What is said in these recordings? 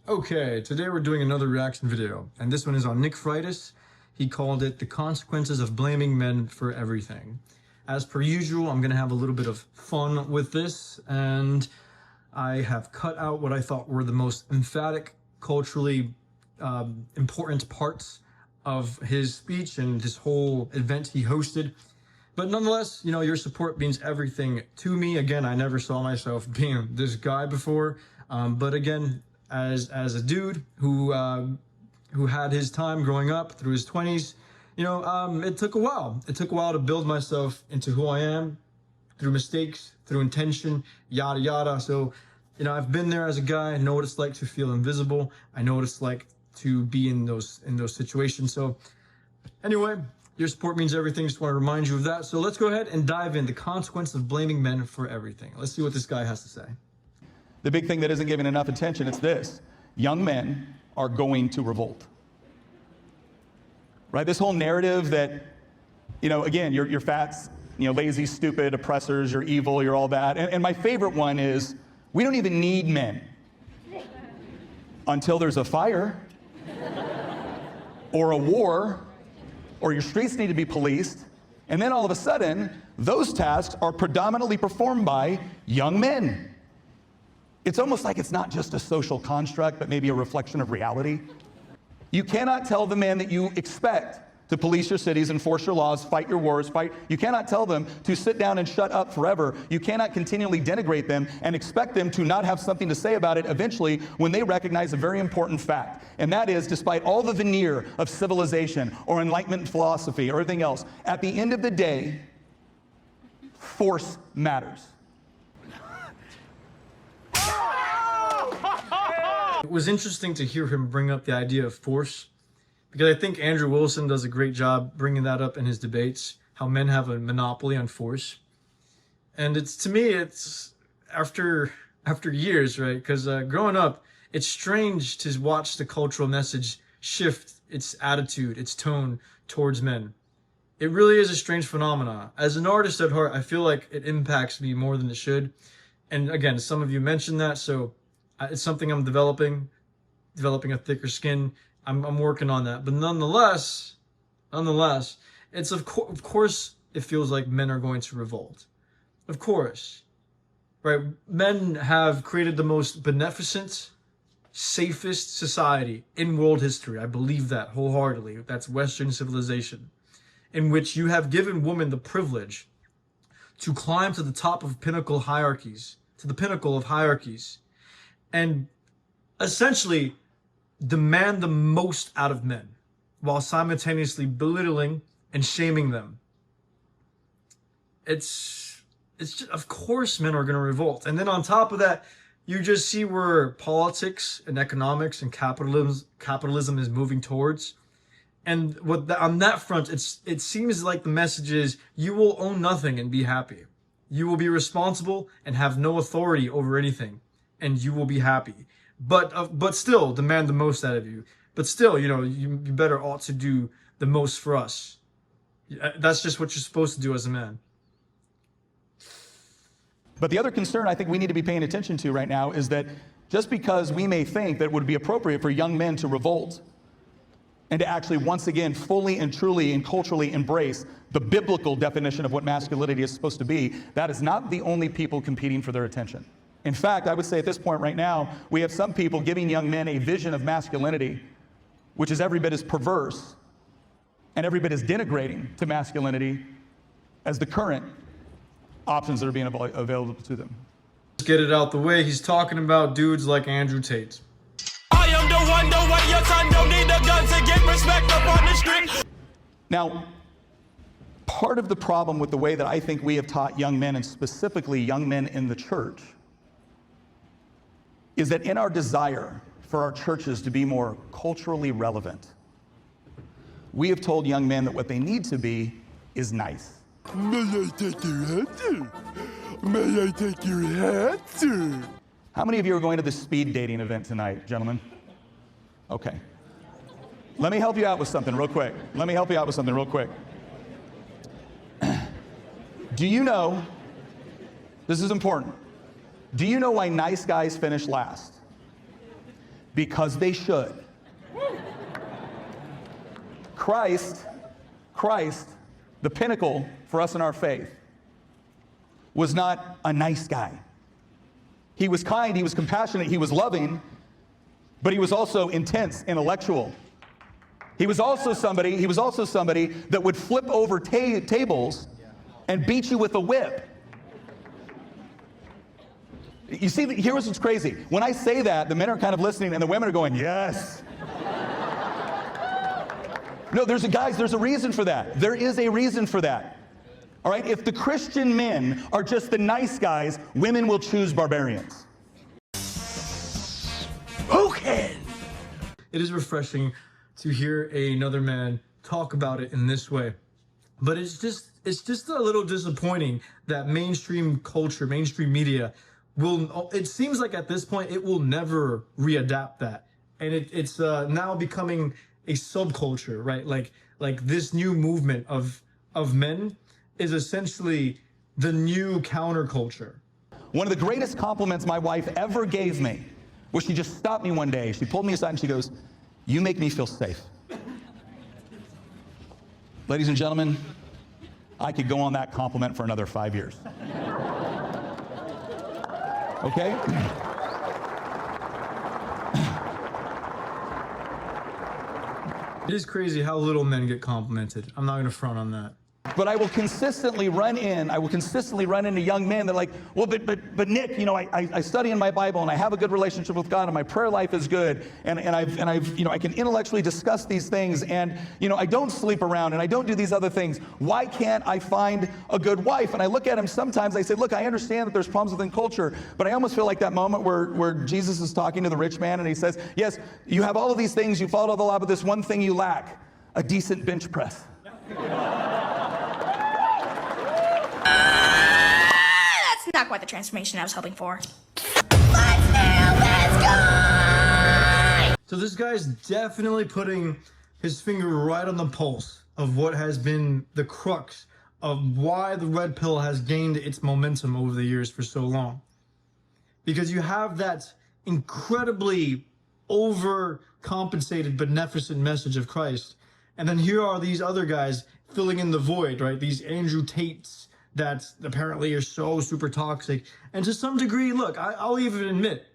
Okay, today we're doing another reaction video, and this one is on Nick Freitas. He called it The Consequences of Blaming Men for Everything. As per usual, I'm going to have a little bit of fun with this, and I have cut out what I thought were the most emphatic, culturally important parts of his speech and this whole event he hosted. But nonetheless, your support means everything to me. Again, I never saw myself being this guy before, but again, as a dude who had his time growing up through his 20s, it took a while. It took a while to build myself into who I am through mistakes, through intention, yada yada. So, I've been there as a guy. I know what it's like to feel invisible. I know what it's like to be in those situations. So, anyway, your support means everything. Just want to remind you of that. So let's go ahead and dive in. The consequence of blaming men for everything. Let's see what this guy has to say. The big thing that isn't given enough attention, it's this. Young men are going to revolt. Right? This whole narrative that, again, you're fat, lazy, stupid, oppressors, you're evil, you're all that. And my favorite one is, we don't even need men until there's a fire or a war or your streets need to be policed. And then all of a sudden, those tasks are predominantly performed by young men. It's almost like it's not just a social construct, but maybe a reflection of reality. You cannot tell the men that you expect to police your cities, enforce your laws, fight your wars, you cannot tell them to sit down and shut up forever. You cannot continually denigrate them and expect them to not have something to say about it eventually when they recognize a very important fact. And that is, despite all the veneer of civilization or Enlightenment philosophy or everything else, at the end of the day, force matters. It was interesting to hear him bring up the idea of force, because I think Andrew Wilson does a great job bringing that up in his debates, how men have a monopoly on force. And to me, it's after years, right? Because growing up, it's strange to watch the cultural message shift its attitude, its tone towards men. It really is a strange phenomenon. As an artist at heart, I feel like it impacts me more than it should. And again, some of you mentioned that, so it's something I'm developing a thicker skin. I'm working on that. But nonetheless, it's of course it feels like men are going to revolt. Of course, right? Men have created the most beneficent, safest society in world history. I believe that wholeheartedly. That's Western civilization, in which you have given women the privilege to climb to the top of pinnacle hierarchies, to the pinnacle of hierarchies, and essentially demand the most out of men while simultaneously belittling and shaming them. It's just, of course men are going to revolt. And then on top of that, you just see where politics and economics and capitalism is moving towards. And on that front, it seems like the message is, you will own nothing and be happy. You will be responsible and have no authority over anything, and you will be happy. But still demand the most out of you. But still, you better ought to do the most for us. That's just what you're supposed to do as a man. But the other concern I think we need to be paying attention to right now is that just because we may think that it would be appropriate for young men to revolt and to actually once again fully and truly and culturally embrace the biblical definition of what masculinity is supposed to be, that is not the only people competing for their attention. In fact, I would say at this point right now, we have some people giving young men a vision of masculinity, which is every bit as perverse and every bit as denigrating to masculinity as the current options that are being available to them. Let's get it out the way. He's talking about dudes like Andrew Tate. I am the way your son don't need a gun to get respect up on the street. Now, part of the problem with the way that I think we have taught young men, and specifically young men in the church, is that in our desire for our churches to be more culturally relevant, we have told young men that what they need to be is nice. May I take your hat, sir? May I take your hat, sir? How many of you are going to the speed dating event tonight, gentlemen? Okay. Let me help you out with something real quick. Do you know, this is important, do you know why nice guys finish last? because they should. Christ, the pinnacle for us in our faith, was not a nice guy. He was kind, he was compassionate, he was loving, but he was also intense, intellectual. He was also somebody that would flip over tables and beat you with a whip. You see, here's what's crazy. When I say that, the men are kind of listening and the women are going, yes. No, there's a reason for that. There is a reason for that. All right, if the Christian men are just the nice guys, women will choose barbarians. Okay. It is refreshing to hear another man talk about it in this way. But it's just a little disappointing that mainstream culture, mainstream media it seems like at this point it will never readapt that. And it's now becoming a subculture, right? Like this new movement of men is essentially the new counterculture. One of the greatest compliments my wife ever gave me was she just stopped me one day. She pulled me aside and she goes, "You make me feel safe." Ladies and gentlemen, I could go on that compliment for another 5 years. Okay? It is crazy how little men get complimented. I'm not going to front on that. But I will consistently run into young men that are like, well, but Nick, you know, I study in my Bible and I have a good relationship with God and my prayer life is good and I've you know, I can intellectually discuss these things and, you know, I don't sleep around and I don't do these other things. Why can't I find a good wife? And I look at him sometimes, I say, look, I understand that there's problems within culture, but I almost feel like that moment where Jesus is talking to the rich man and he says, yes, you have all of these things, you followed the law, but this one thing you lack, a decent bench press. That's not quite the transformation I was hoping for. So this guy's definitely putting his finger right on the pulse of what has been the crux of why the red pill has gained its momentum over the years for so long. Because you have that incredibly overcompensated beneficent message of Christ, and then here are these other guys filling in the void, right? These Andrew Tates that apparently are so super toxic. And to some degree, look, I'll even admit,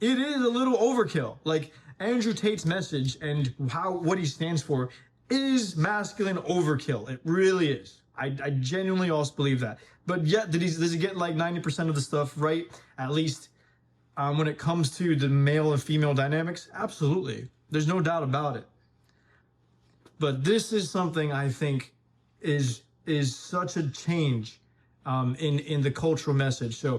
it is a little overkill. Like Andrew Tate's message and what he stands for is masculine overkill. It really is. I genuinely also believe that. But yet, does he get like 90% of the stuff right? At least when it comes to the male and female dynamics? Absolutely. There's no doubt about it. But this is something I think is such a change in the cultural message. So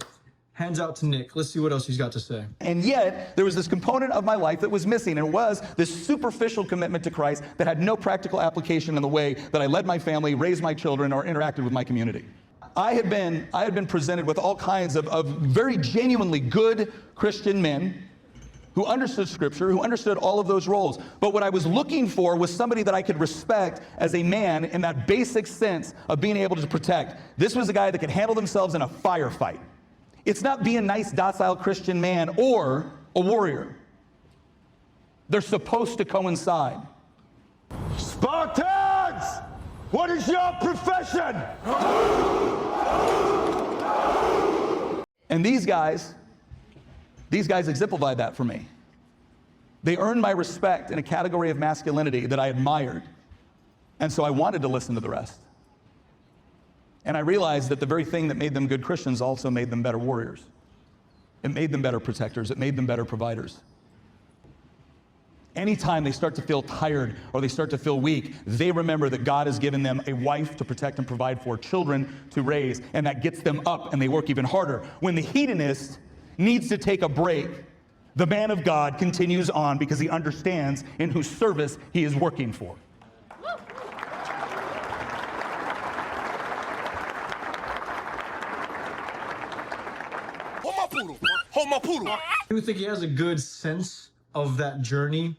hands out to Nick. Let's see what else he's got to say. And yet, there was this component of my life that was missing, and it was this superficial commitment to Christ that had no practical application in the way that I led my family, raised my children, or interacted with my community. I had been presented with all kinds of very genuinely good Christian men who understood Scripture, who understood all of those roles. But what I was looking for was somebody that I could respect as a man in that basic sense of being able to protect. This was a guy that could handle themselves in a firefight. It's not be a nice, docile Christian man or a warrior. They're supposed to coincide. Spartans! What is your profession? And these guys exemplified that for me. They earned my respect in a category of masculinity that I admired. And so I wanted to listen to the rest. And I realized that the very thing that made them good Christians also made them better warriors. It made them better protectors. It made them better providers. Anytime they start to feel tired or they start to feel weak, they remember that God has given them a wife to protect and provide for, children to raise, and that gets them up and they work even harder. When the hedonist needs to take a break, the man of God continues on because he understands in whose service he is working for. Hold my poodle. I do think he has a good sense of that journey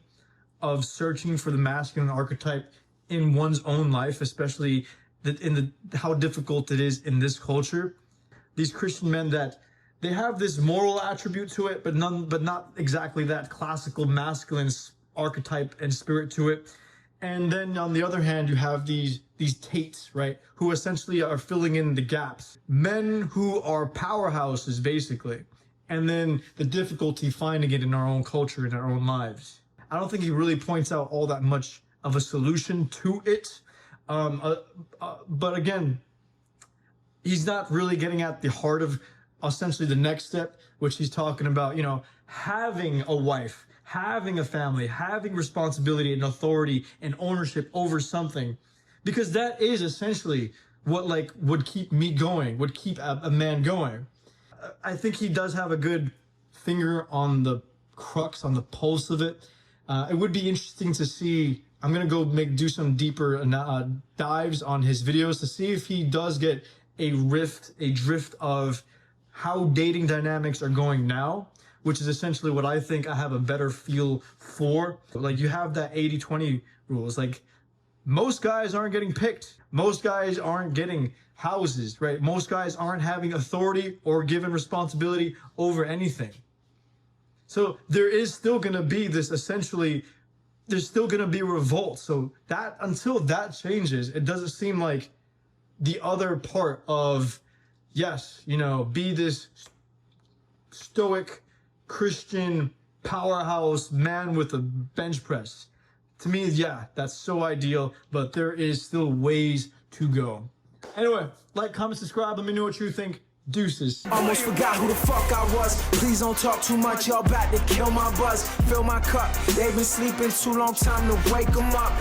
of searching for the masculine archetype in one's own life, especially how difficult it is in this culture. These Christian men that they have this moral attribute to it, but not exactly that classical masculine archetype and spirit to it. And then on the other hand, you have these Tates, right, who essentially are filling in the gaps. Men who are powerhouses, basically. And then the difficulty finding it in our own culture, in our own lives. I don't think he really points out all that much of a solution to it. But again, he's not really getting at the heart of essentially the next step, which he's talking about, you know, having a wife, having a family, having responsibility and authority and ownership over something, because that is essentially what like would keep me going, would keep a man going. I think he does have a good finger on the crux, on the pulse of it. It would be interesting to see. I'm gonna go do some deeper dives on his videos to see if he does get a drift of how dating dynamics are going now, which is essentially what I think I have a better feel for. Like, you have that 80-20 rules. Like, most guys aren't getting picked. Most guys aren't getting houses, right? Most guys aren't having authority or given responsibility over anything. So there is still going to be this essentially, there's still going to be revolt. So that, until that changes, it doesn't seem like the other part of, yes, you know, be this stoic Christian powerhouse man with a bench press. To me, yeah, that's so ideal, but there is still ways to go. Anyway, like, comment, subscribe. Let me know what you think. Deuces. Almost forgot who the fuck I was. Please don't talk too much, y'all about to kill my buzz. Fill my cup, they been sleeping too long, time to wake them up.